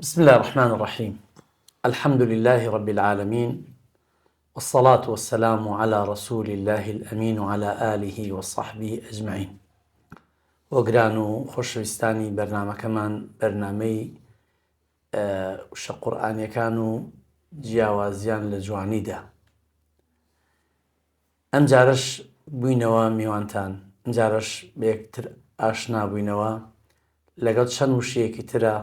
بسم الله الرحمن الرحيم. الحمد لله رب العالمين، والصلاة والسلام على رسول الله الأمين وعلى آله وصحبه أجمعين. وقرانو خوشويستاني برنامج كمان برنامج وش قرآن كانوا جیاوازیان لە جوانیدا. ئەم جارش بووینەوە میوانتان، ئەم جارش بەیەکتر ئاشنا بووینەوە لەگەڵ چەند وشەیەکی ترە،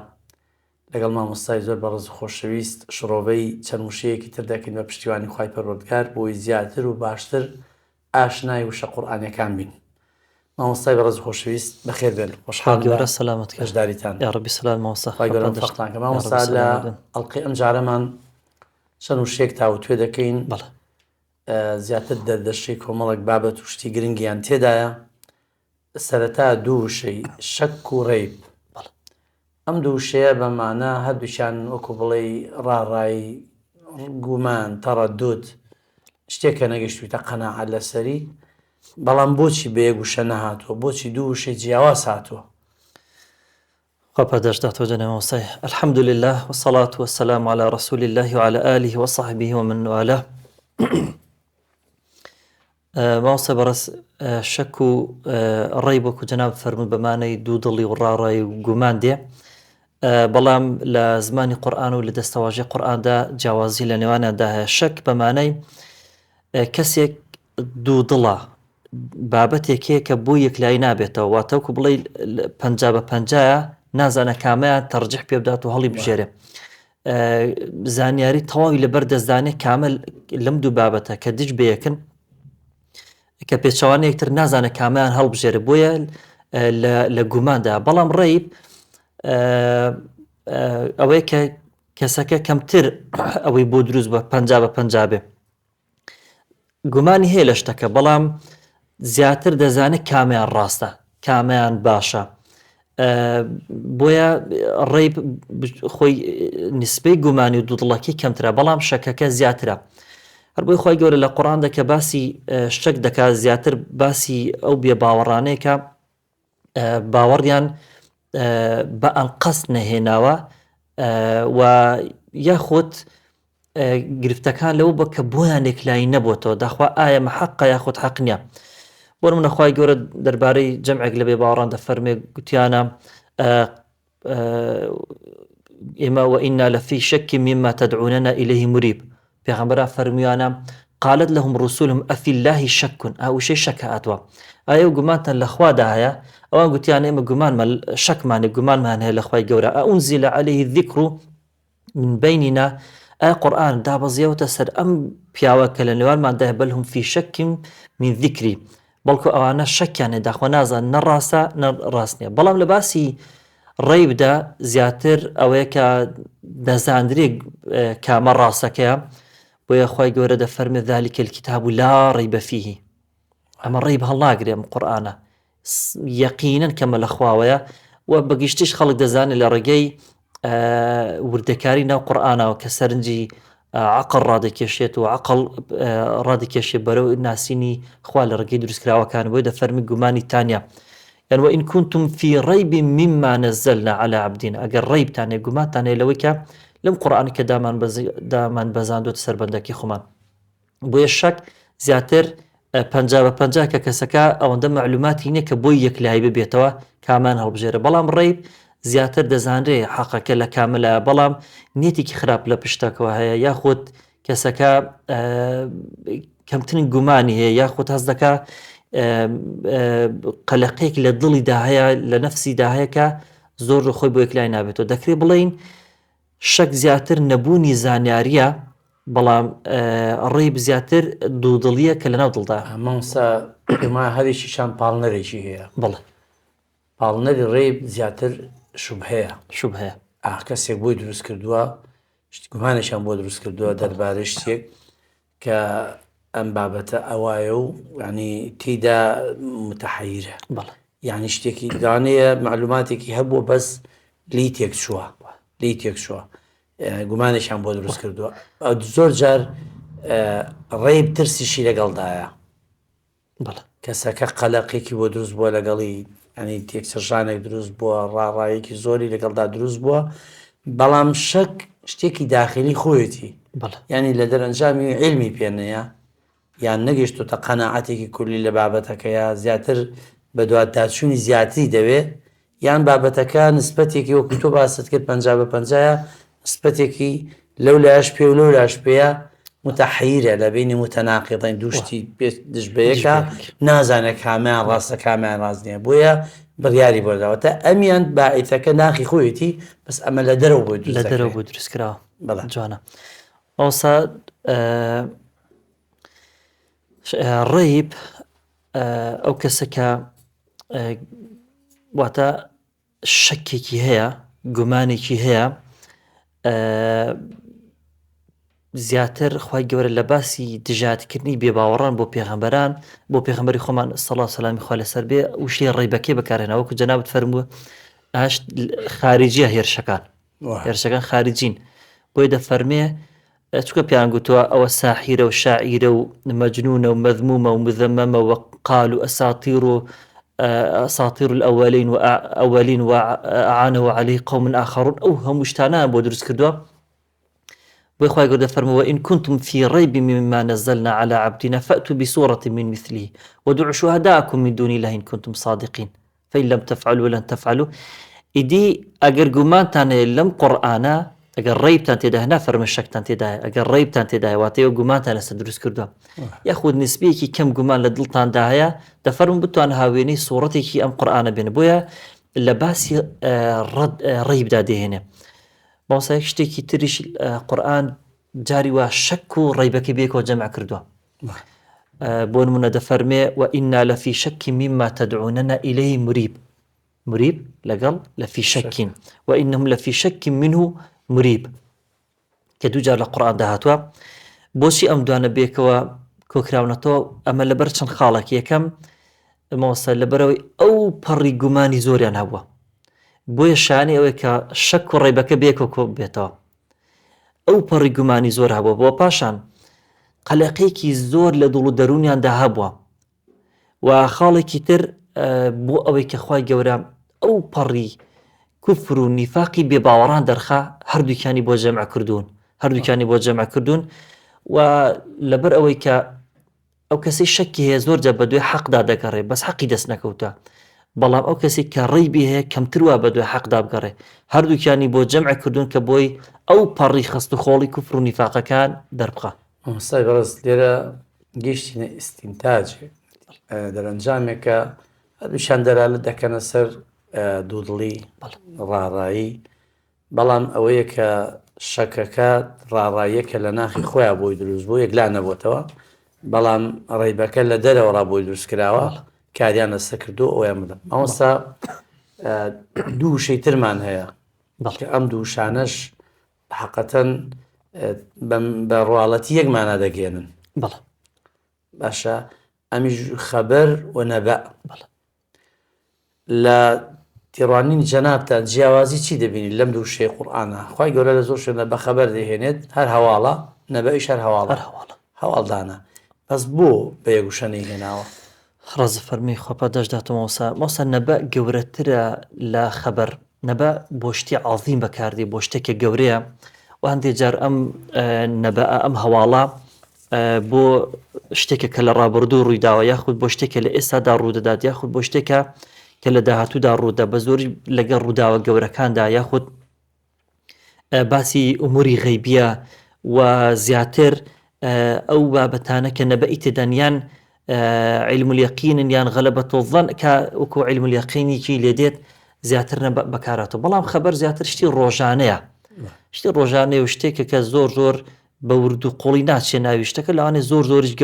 لەگەڵ مامۆستای زۆر بەڕێز و خۆشەویست شڕۆڤەی چەند وشەیەکی تر دەکەین بە پشتیوانی خوای پەروەردگار بۆی زیاتر و باشتر ئاشنای وشە قورئانیەکان بین. مامۆستای بەڕێز و خۆشەویست بەخێر بێن، خۆشحاڵم لە هەژداریتان. یا ربی سلام مامۆستا. خوای گەورە فەقتان کە مامۆستا لە ئەڵقەی ئەم جارەمان چەند وشەیەک تاوتوێ دەکەین زیاتر دەردەشەی کۆمەڵێک بابەت و شتی گرنگیان تێدایە. سەرەتا دوو وشەی شەک و ڕەیب. ئەم دوو وشەیە بەمانە هەردووشیان وەکو بڵێ ڕاڕای گومان تەڕەددود شتێکە نەگەیشتوویتە قەناعەت لەسەری، بەڵام بۆچی بە یەک وشە نەهاتووە؟ بۆچی دوو وشەی جیاواز هاتووە؟ خوا پاداشداتەوە جەناب مامۆستای. الحمد لله والصلاة والسلام على رسول الله وعلى آله وصحبه ومن والاه. مامۆستا بەڕێز شەک و ڕەیب وەکو جەناب فەرموود بەمانەی دوو دڵی و ڕاڕای و گومان دێ، بەڵام لە زمانی قورئان و لە دەستەواژەی قورئاندا جیاوازی لە نێوانیاندا هەیە. شەک بەمانەی کەسێک دوو دڵە بابەتێک هەیە کە بۆ یەکلایی نابێتەوە، واتە وەکو بڵێ 50-50 نازانە کامەیان تەرجیح پێ بدات و هەڵی بژێرێ. زانیاری تەواوی لەبەر دەستدانێ کامل لەم دوو بابەتە کە دژ بەیەکن کە پێچەوانەی یەکتر نازانە کامەیان هەڵبژێرە، بۆیە لە گوماندا. بەڵام ڕەیب ئەوەیە کە کەسەکە کەمتر ئەوەی بۆ دروست بە 50-50 بێ، گومانی هەیە لە شتەکە بەڵام زیاتر دەزانێت کامیان ڕاستە، کامیان باشە. بۆیە ڕەیب خۆی نیسبەی گومانی و دوودڵەکەی کەمترە، بەڵام شەکەکە زیاترە. هەر بۆی خوای گەورە لە قورئاندا کە باسی شەک دەکات زیاتر باسی ئەو بێ باوەڕانەیە کە باوەڕیان بە ئەنقەست نەهێناوە و یاخود گرفتەکان لەوە بە کە بۆیان یەکلایی نەبووەتەوە، داخوا ئایا حەقە یاخود حەق نییە. بۆ نمونە خوای گەورە دەربارەی جەمعێک لە بێ باوەڕان دەفەرمێ، گوتیانە ئێمە وئینا لەفی شەکی مما تدعوننا إليه مریب. پێغەمبەران فەرموویانە قالت لهم رسولهم أفي الله شك، وشەی شەک هاتووە، ئایا گومانتان لە خوادا هەیە؟ ئەوان گوتیانە ئێمە گومانمان شەکمانێ گومانمان هەیە لە خوای گەورە. ئەئونزیل عليه الذکر من بیننا، ئایا قورئان دابەزیەوەتە سەر ئەم پیاوە کە لە نێوانماندایە بەل هم فی شەک من ذکری، بەڵکو ئەوانە شەکیانێ داخوا نازان نە ڕاستە نە ڕاست نییە. بەڵام لە باسی ڕەیبدا زیاتر ئەوەیە کە دەزاندرێ کامە ڕاستەکەیە، بۆیە خوای گەورە دەفەرمێ ذلك الكتاب لا ريب فيه. ئەمە ڕەیب هەڵناگرێ قورئانە، یەقینەن کەمە لە خواوەیە و بەگشتیش خەڵک دەزانێت لە ڕێگەی وردەکاری ناو قورئانەوە کە سەرنجی عەقڵ ڕادەکێشێت و عەقڵ ڕادەکێشێت بەرەو ناسینی خوا لە ڕێگەی دروستکراوەکان. بۆیە دەفەرمی گومانی تانیە، یان وئین كنتم في ريب مما نزلنا على عبدنا، ئەگەر ڕەیبتان هەیە گومانتان هەیە لەوەی کە لەم قورئانە کە دامان بەزاندووە سەربەندەکی خۆمان. بۆیە شەک زیاتر 50-50 کە کەسەکە ئەوەندە معلوماتی نییە کە بۆی یەکلایی ببێتەوە کامان هەڵبژێرە. بەڵام ڕەیب زیاتر دەزانرێ حەقەکە لە کاملە، بەڵام نیەتێکی خراپ لە پشتەکەوە هەیە، یاخود کەسەکە کەمترین گومانی هەیە، یاخود هەست دەکا قەلەقەیەک لە دڵیدا هەیە لە نەفسیدا هەیە کە زۆر خۆی بۆ یەکلای نابێتەوە. دەکرێت بڵێین شەک زیاتر نەبوونی زانیاریە، بەڵام ڕەیب زیاتر دوودڵیە کە لەناو دڵدا. مامۆستا ئێمە هەرێکیشان پاڵنەرێکی هەیە. بڵێ پاڵنەری ڕەیب زیاتر شوبهەیە. شوبهەیە کەسێک بۆی دروست کردووە، گومانێکیان بۆ دروست کردووە دەربارەی شتێک کە ئەم بابەتە ئەوایە و ینی تێیدا متەحەیرە. بەڵێ یعنی شتێکی دانەیە معلوماتێکی هەبووە بەس لی تێک چووە، گومانێکیان بۆ دروست کردووە. زۆر جار ڕەیب ترسیشی لەگەڵدایە، کەسەکە قەلەقێکی بۆ دروست بووە لەگەڵی، ینی تێکچەژانێک دروست بووە، ڕاڕایەکی زۆری لەگەڵدا دروست بووە، بەڵام شەک شتێکی داخلی خۆیەتی بەڵێ ینی لە دەرەنجامی علمی پێنەیە یان نەگەیشتوتە قەناعەتێکی کولی لە بابەتەکەیە زیاتر بە دواتداچوونی زیاتری دەوێت یان بابەتەکە نسبەتێکی وەکو تۆ باست کرد 50-50 نسبەتێکی لەو لاش پێ و لەو لاش پێەیە متەحیرە لە بینی متەناقیضین دووشتی دژبەیەکە نازانێت کامیان ڕاستە کامیان ڕاست نییە بۆیە بڕیاری بۆداوەتە ئەمیان باعیتەکە ناخی خۆیەتی بەس ئەمە لە دەرەوە بۆ لە دەرەوە بۆ دروستکراوە بەڵێ جوانە ئەوسا ڕێیب ئەو کەسەکە واتە شەکێکی هەیە گومانێکی هەیە زیاتر خی گەورە لە باسی دژاتکردنی بێباوەڕان بۆ پێغەمبەران بۆ پێغەمبەری خۆمان سەڵا سەلامی خوا لەسەر بێ وشەی ڕێبەکەی بەکارهێنەوە وەکو جەنابەت فەرمووە ئاش خارجیە هێرشەکان خارجین بۆی دەفەرمێ چکە پیان گوتووە ئەوە ساحیرە و شاعیرە و مەجنونە و مەذمومە و مذەمەمە و قال و ئەساطیر الأولین و ئەولین و ئەعانەوە عەلەیهی قەوم ئاخەڕون ئەو هەموو شتانەیان بۆ دروست کردووە بۆی خی گەورە دەفەرمێ وئین كنتم في ريب مما نزلنا على عبدنا فأتوا بسورة من مثله وادعوا شهداءكم من دون الله إن كنتم صادقين فإن لم تفعلوا ولن تفعلوا ئیدی ئەگەر گومانتان لەم قورئانە ئەگەر ڕێیبتان تێدا هەنا فەرمە شەکتان تێدایە ئەگەر ڕێیبتان تێدایە واتەیە گومانتان لەسەر دروست کردووە یاخود نسبەیەکی کەم گومان لە دڵتاندا هەیە دەفەرمون بتوان هاوێنەی سوورەتێکی ئەم قورئانە بێنە بۆیە لە باسی ڕێیبدا دێهێنێ بەوسایە شتێکی تریش قورئان جاری وا شەک و ڕێیبەکەی بێکەوە جەمع کردووە بۆ نمونە دەفەرمێ وئینا لەفی شەکی مما تدعوننا إليه مريب لەگەڵ لەفی شەکین وئینهم لەفی شەکی منه مريب کە دوو جار لە قورئان داهاتووە بۆچی ئەم دوانە بێکەوە کۆکراونەتەوە ئەمە لەبەر چەند خاڵێک یەکەم مەوەستا لەبەرەوەی ئەو پەڕی گومانی زۆریان هەبووە بۆیە شانەی ئەوەیە کە شەک و ڕێیبەکە بێکەوە بێتەوە ئەو پەڕی گومانی زۆر هەبووە بۆ پاشان قەلەقەیەکی زۆر لە دڵ و دەرونیاندا هەبووە و خاڵێکی تر بۆ ئەوەی کە خوای گەورە ئەو پەڕی کوفر و نیفاقی بێباوەڕان دەرخا هەردووکیانی بۆ جەمع کردوون و لەبەر ئەوەی کە ئەو کەسەی شەکی هەیە زۆر جا بە دوێ حەقدا دەگەڕێ بەس حەقی دەست نەکەوتە بەڵام ئەو کەسێک کە ڕێیبی هەیە کەمتر وا بە دوێ حەقدا بگەڕێ هەردووکیانی بۆ جەمع کردوون کە بۆی ئەو پەڕی خەست و خۆڵی کوفر و نیفاقەکان دەربخە مامۆستای بەڕێز لێرە گەیشتینە ئیستینتاجێک دەرەنجامێکە هەردووشیان دەرالە دەکەنە سەر دوودڵی ڕاڕایی بەڵام ئەوەیە کە شەکەکە ڕاڕاییەکە لە ناخی خۆیان بۆی دروست بوو یەکلا نەبووتەوە بەڵام ڕێیبەکە لە دەرەوە ڕابۆی دروست کراوە کاریان لەسەر کردو ئەویان بدەم مامۆستا دوو شەی ترمان هەیە بەڵکە ئەم دووشانەش حەقەتەن بە ڕواڵەتی یەکمانە دەگێنن باشە ئەمیش خەبەر و نەبە لە تێڕوانینی جەنابتان جیاوازی چی دەبینی لەم دوو شەی قورئانە خی گەورە لە زۆر شوێنە بە خەبەر دەهێنێت هەر هەواڵە نەبەئیش هەر هەواڵدانە بەس بۆ بە یەکوشەنەی هێناوە ڕز فەرمی خۆپە دەشداتەوە مۆسا نەبە گەورەترە لە خەبەر نەبە بۆ شتی عەظیم بەکاردی بۆ شتێکە گەورەیە و هەندێک جار ئەم نەبە ئەم هەواڵە بۆ شتێکە کە لە ڕابردوو ڕوویداوە یاخود بۆ شتێکە لە ئێستادا ڕوودەدات یاخود بۆ شتێکە کە لە داهاتوودا ڕوودا بە زۆری لەگەڵ ڕووداوە گەورەکاندا یاخود باسی ئوموری غەیبیە و زیاتر ئەو بابەتانە کە نەبەئی تێدانیان علم اليقین یان غەلەبەت الظەن کە وەکو علم اليقینێکی لێ دێت زیاتر بەکاراتەوە بەڵام خەبەر زیاتر شتی ڕۆژانەیە و شتێکە کە زۆر بە ورد و قوڵی ناچێ ناوی شتەکە لەوانێ زۆریش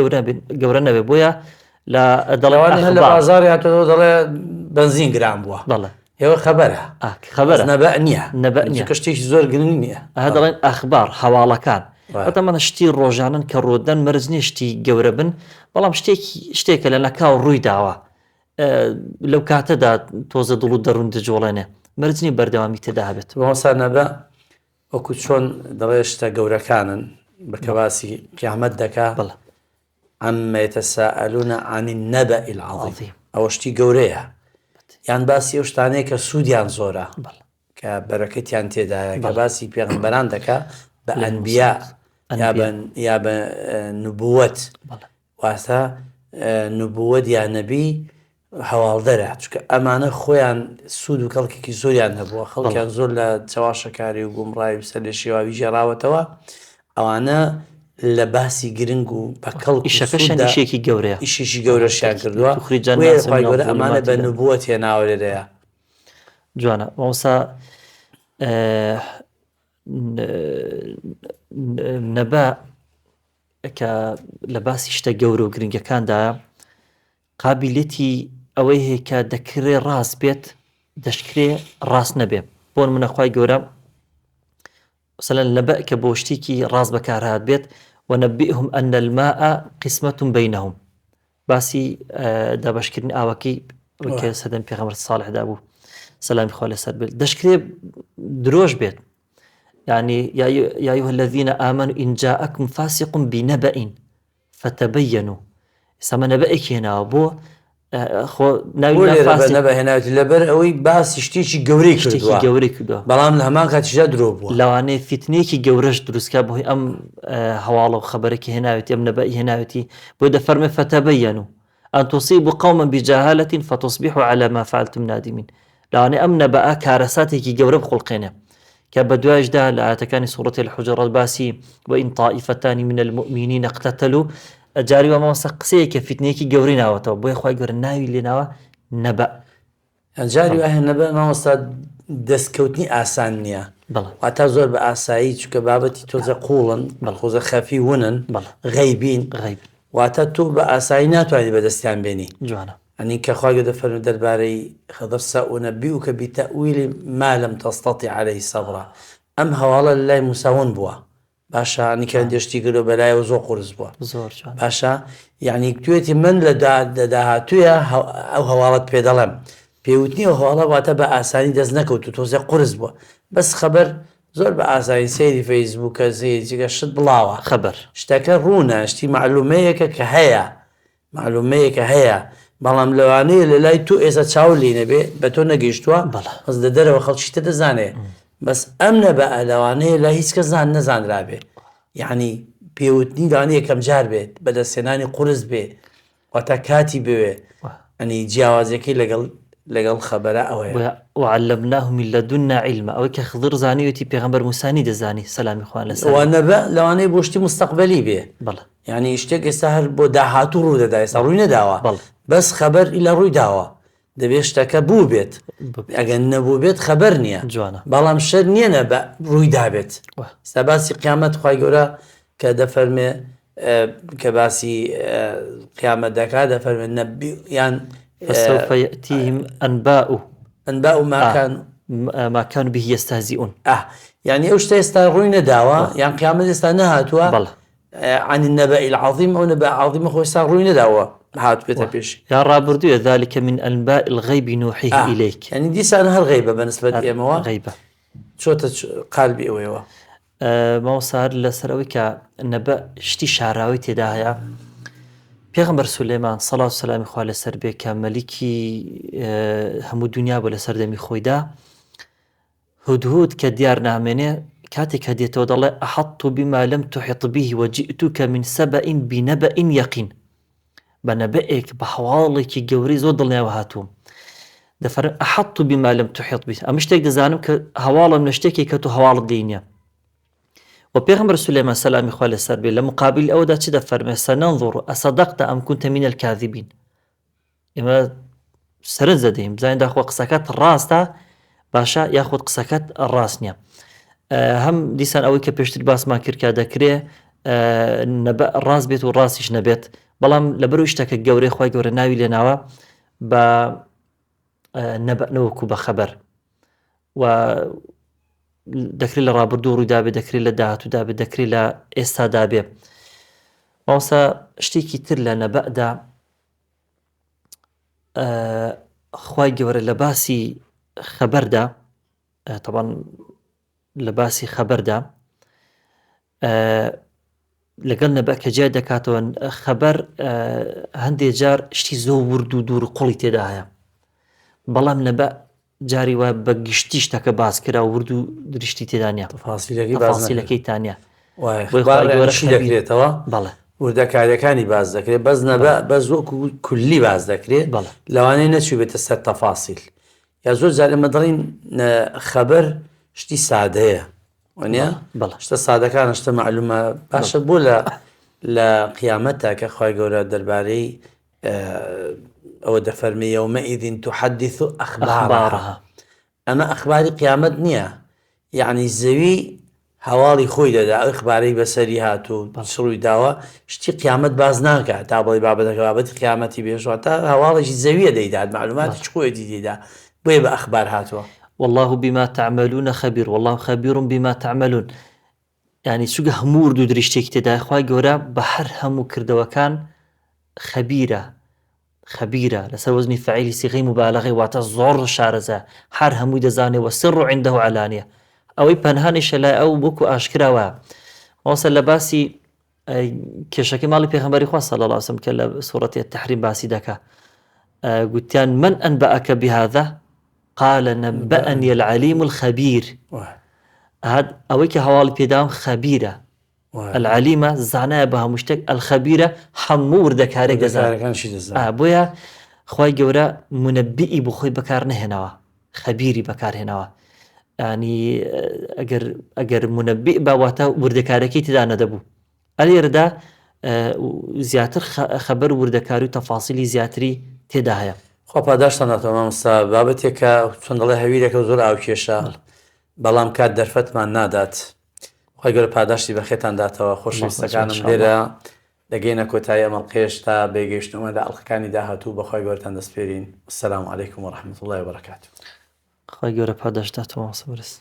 گەورە نەبێ بۆیە لە دەڵێوان لە بازار هاتەوە دەڵێ بنزین گران بووە بەڵێ ئێوە خەبەرە نەبە نییە کە شتێکی زۆر گرنگ نییە دەڵێن ئەخبار هەواڵەکان ئەتەمەە شتی ڕۆژانن کە ڕۆدەن مەرج نیە شتی گەورە بن بەڵام شتێکە لە نەکاو ڕووی داوە لەو کاتەدا تۆزە دڵ و دەروون دەجۆڵێنێ مەرجنی بەردەوامی تێدا هەبێت بەمەسا نەبە وەکو چۆن دەڵێ شتە گەورەکانن بەکەواسی قیامەت دەکا عما يتساءلون عن النبأ العظيم ئەوە شتی گەورەیە یان باسی ئەو شتانەیە کە سوودیان زۆرە کە بەرەکەتیان تێدایە کە باسی پێغەمبەران دەکا بە ئەنبیا یا بە نبووەت واتە نبووەت یا نەبی هەواڵدەرە چونکە ئەمانە خۆیان سوود و کەڵکێکی زۆریان هەبووە خەڵکیان زۆر لە چاواشەکاری و گومڕای و سەر لە شێواوی ژێڕاوەتەوە ئەوانە لە باسی گرنگ و بە کەڵک ئیشەکەشێکی گەورەیە ئیشێکی گەورەشیان کردووە گەورە ئەمانە بە نبووەت هێناوە لێرەیە جوانە مامۆستا نەبا کە لە باسی شتە گەورە و گرنگەکاندایە قابلیەتی ئەوەی هەیە کە دەکرێ ڕاست بێت دەشکرێ ڕاست نەبێ بۆ منەخوای گەورە مثلا نەبە کە بۆ شتێکی ڕاست بەکارهات بێت ونبئهم أن الماء قسمة بينهم باسی دابشکردنی ئاوەکەی وەکە سەدەم پێغەمبەر صالح دابوو سەلامی خوا لەسەر بێت دەشکرێ درۆژ بێت يعني يا أيها الذين آمنوا إن جاءكم فاسق بنبأ فتبينوا سما نبأك هنا بو خو ناوی فاسق نبأ هنا لبر أوي باس شتيشي جوري كردوا بلام لهمان كاتشجا دروبوا لو أنا فتنيكي جورج دروس كابه أم حواله وخبرك هنا أم نبأ هنا بود فرم فتبينوا أن تصيبوا قوما بجهالة فتصبحوا على ما فعلتم نادمين لو أنا أم نبأ كارثاتك جورب خلقنا كبدواج ده لآتكاني سورة الحجرات باسي وإن طائفتان من المؤمنين اقتتلوا جاري وما سقسيه كفتنيكي جورينا وتو بو اخوي جور ناوي لناوا نبأ جاري واه نبأ ما مستاد دەستکەوتنی ئاسان نییە واتا زۆر بە ئاسایی چونکە بابەتی تۆزە قوڵن بەخۆزە خەفی ونن غەیبین واتە تۆ بە ئاسایی ناتوانانی بەدەستیان بێنی جوانە ئەنی کە خوا گەورە دەفەرمێ دەربارەی خەضر سەئونەبیئوکە بتەئویل ما لەم تەستەطیع عەلەیهی سەبرا ئەم هەواڵە لە لای موسا ون بووە باشە ئەنی کە هەندێشتی کردو بەلایەوە زۆر قورس بووە باشە یعنی توێتی من لە داهاتوویە ئەو هەواڵەت پێ دەڵێم پێوتنی و هەواڵە واتە بە ئاسانی دەست نەکەوت و تۆزە قورس بووە بەس خەبەر زۆر بە ئاسایی سەیری فەیسبووکە زیگە شت بڵاوە خەبەر شتەکە ڕوونە شتی معلومەیەکە کە هەیە معلومەیەکە هەیە بەڵام لەوانەیە لە لای تو ئێستا چاو لێ نەبێ بە تۆ نەگەیشتووە بەس لە دەرەوە خەڵکیتە دەزانێ بەس ئەم نەبە لەوانەیە لە هیچ کەس نەزانرابێ یعنی پێوتنی لەوانەیە کەم جار بێت بەدەستێنانی قورس بێ واتە کاتی بوێ ئەنی جیاوازەکەی لەگەڵ خەبەرە ئەوەیە وعلمناه من لدنا علما ئەوەی کە خضر زانیوەتی پێغەمبەر موسانی دەزانی سەلامی خوا لەسەر نەبە لەوانەیە بۆ شتی مستەقبەلی بێ یعنی شتێک ئێستا هەر بۆ داهاتوو ڕوو دەدا ئێستا ڕووی نەداوە بەس خەبەر لە ڕووی داوە دەبێت شتەکە بوو بێت ئەگەر نەبوو بێت خەبەر نییە بەڵام شەر نییە نەبە ڕووی دابێت ئێستا باسی قیامەت خوای گەورە کە دەفەرمێ کە باسی قیامەت دەکات دەفەرمێ یان فسوف يأتيهم أنباء ما كانوا به يستهزئون يعني ئەو شتە ئێستا ڕووی نەداوە یان قیامەت ئێستا نەهاتووە عن النبأ العظيم أو نبأ عظيم خۆ ئێستا ڕووی نەداوە هات بێتە پێش یا ڕابردووە ذلك من أنباء الغيب نوحيه إليك يعني دیسان هەر غەیبە بەنسبەت ئێمەوە غەیبە چۆتە قالبی ئەوەیەوە ماوەسا لەسەرەوەی کە نەبە شتی شاراوی تێدا هەیە پێغەمبەر سولەیمان سەڵات و سەلامی خوا لەسەر بێ کە مەلیکی هەموو دنیا بۆ لە سەردەمی خۆیدا هودهود کە دیار نامێنێ کاتێک کە دێتەوە دەڵێ ئەحەطت بما لم تحط به وجئتك من سبأ بنبأ يقين بە نەبەئێک بە هەواڵێکی گەورەی زۆر دڵنیاوە هاتووم دەفەرمێ ئەحەطت بما لم تحط به ئەمە شتێک دەزانم کە هەواڵم لە شتێکی کە تۆ هەواڵت لێ نییە وبيغمبر سليمان سلام خوالي السربي لمقابل أو دا تشدا فرمي سننظر أصدقت أم كنت من الكاذبين إما سرنزدهم زين دا أخوة قساكات الراس دا باشا ياخد قساكات الراس نيا هم ديسان أوي كبيشتر باس ما كيركا دا كريه نبأ الراس بيت والراس يش نبيت بلام لبرو اشتاك الجوري خواي جوري ناوي لناوا با نبأ نوكو بخبر و دەکری لە ڕابردوو ڕووی دابێ دەکری لە داهاتوو دابێ دەکری لە ئێستا دابێ ماوەسا شتێکی تر لە نەبەئدا خوای گەورە لە باسی خەبەردا طبعا لە باسی خەبەردا لەگەڵ نەبەء کە جیا دەکاتەوە خەبەر هەندێک جار شتی زۆر ورد و دوور و قوڵی تێدا هەیە بەڵام نەبەء جاری وە بە گشتی شتەکە باس کرا و ورد و دریشتی تێدانە تەفاسیلەکەی تانە بۆی دەکرێتەوە بەڵێ وردەکاریەکانی باز دەکرێت بەس نەبە بە وەکو کولی باز دەکرێت لەوانەیە نەچوو بێتە سەر تەفاسیل یا زۆر جار ئێمە دەڵین خەبەر شتی سادەیە وانە شتە سادەکان شتە معلومە باشە بۆ لە قیامەتە کە خی گەورە دەربارەی ئەوە دەفەرمی یەومەئیذ تحدث ئەخبارها ئەمە ئەخباری قیامەت نییە یعنی زەوی هەواڵی خۆی دەدا ئەخبارەی بەسەری هاتوو شڕووی داوە شتی قیامەت باز ناکات تا بڵی بابەتەکە بابەتی قیامەتی بێژوە تا هەواڵێکی زەویە دەیدات معلوماتی خۆیەتی دەیدا بۆیە بە ئەخبار هاتووە والله بما تعملون خبير والله خبير بما تعملون يعني سوق همور دو درشتێک تێدا خوای گەورە بە هەر هەموو کردەوەکان خەبیرە لەسەر وەزنی فعیلی سیغەی مبالغەی واتە زۆر شارەزە هەر هەمووی دەزانێ وەسر عنده علانیە ئەوەی پەنهانیشە لای ئەو وەکو ئاشکراوە مەوەسە لە باسی کێشەکەی ماڵی پێغەمبەری خوا صلی الله علیه وسلم کە لە سوورەتی التەحریم باسی دەکا گوتیان من أنبأك بهذا قال نبأني العليم الخبير ئەوەی کە هەواڵی پێداوم خەبیرە العلیمە زانایە بە هەموو شتێک الخەبیرە هەموو وردەکارێک دەزانێت بۆیە خوای گەورە منەبیئی بۆ خۆی بەکار نهێنەوە خەبیری بەکارهێنەوە ینی ئەگەر منەبیع باواتە وردەکارەکەی تێدا نەدەبوو ئەلێرەدا زیاتر خەبەر وردەکاری و تەفاسیلی زیاتری تێدا هەیە خۆ پاداشتان ناتەوە مامۆستا بابەتێکە چۆن دەڵێ هەویرێکە زۆر ئاوکێشە بەڵام کات دەرفەتمان نادات خۆی گەورە پاداشتی بەخێتان داتەوە خۆشەویستەکانم لێرە دەگەینە کۆتایی ئەمەڵقێش تا بێگەیشتنەوە لە ئەڵلقەکانی داهاتوو بەخوای گەورەتان دەسپێرین. السلام علیکم ورحمة الله وبركاته. خۆی گەورە پاداشت داتەوە مامۆستا بەرز.